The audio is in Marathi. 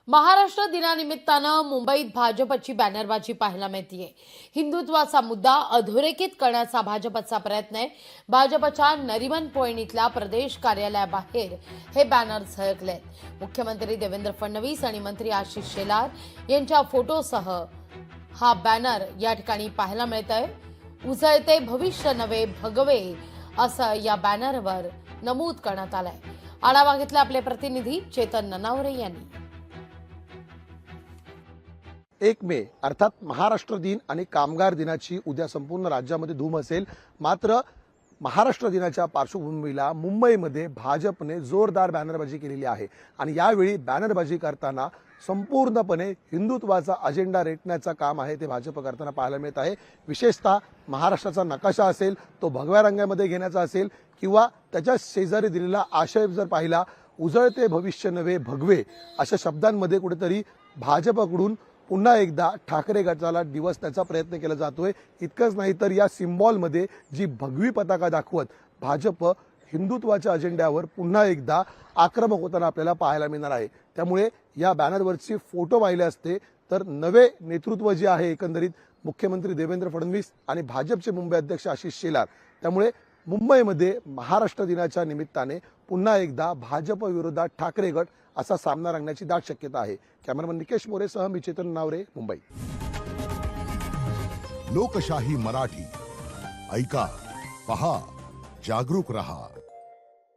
महाराष्ट्र दिनानिमित्तानं मुंबईत भाजपची बॅनरबाजी पाहायला मिळतेय। हिंदुत्वाचा मुद्दा अधोरेखित करण्याचा भाजपचा प्रयत्न आहे। भाजपच्या नरिमन पॉइंट इथल्या प्रदेश कार्यालयाबाहेर हे बॅनर झळकले। मुख्यमंत्री देवेंद्र फडणवीस आणि मंत्री आशिष शेलार यांच्या फोटोसह हा बॅनर या ठिकाणी पाहायला मिळतोय। उजळते भविष्य नवे भगवे असं या बॅनरवर नमूद करण्यात आलंय। आढावा घेतला आपले प्रतिनिधी चेतन ननावरे यांनी। 1 मे अर्थात महाराष्ट्र दिन आणि कामगार दिनाची उद्या संपूर्ण राज्यामध्ये धूम असेल। मात्र महाराष्ट्र दिनाच्या पार्श्वभूमीला मुंबईमध्ये भाजपने जोरदार बॅनरबाजी केलेली आहे आणि यावेळी बॅनरबाजी करताना संपूर्णपणे हिंदुत्वाचा अजेंडा रेटण्याचं काम आहे ते भाजप करताना पाहायला मिळत आहे। विशेषतः महाराष्ट्राचा नकाशा असेल तो भगव्या रंगामध्ये घेण्याचा असेल किंवा त्याच्या शेजारी दिलेला आशय जर पाहिला उजळते भविष्य नवे भगवे अशा शब्दांमध्ये कुठेतरी भाजपकडून पुन्हा एकदा ठाकरे गटाला दिवसण्याचा प्रयत्न केला जातोय। इतकंच नाही तर या सिम्बॉलमध्ये जी भगवी पताका दाखवत भाजप हिंदुत्वाच्या अजेंड्यावर पुन्हा एकदा आक्रमक होताना आपल्याला पाहायला मिळणार आहे। त्यामुळे या बॅनरवरचे फोटो पाहिले असते तर नवे नेतृत्व जे आहे एकंदरीत मुख्यमंत्री देवेंद्र फडणवीस आणि भाजपचे मुंबई अध्यक्ष आशिष शेलार, त्यामुळे मुंबईमध्ये महाराष्ट्र दिनाच्या निमित्ताने पुन्हा एकदा भाजप विरोधात ठाकरे गट असा सामना रंगण्याची दाट शक्यता आहे। कॅमेरामन निकेश मोरेसह मी चेतन नावरे, मुंबई। लोकशाही मराठी ऐका, पहा, जागरूक रहा।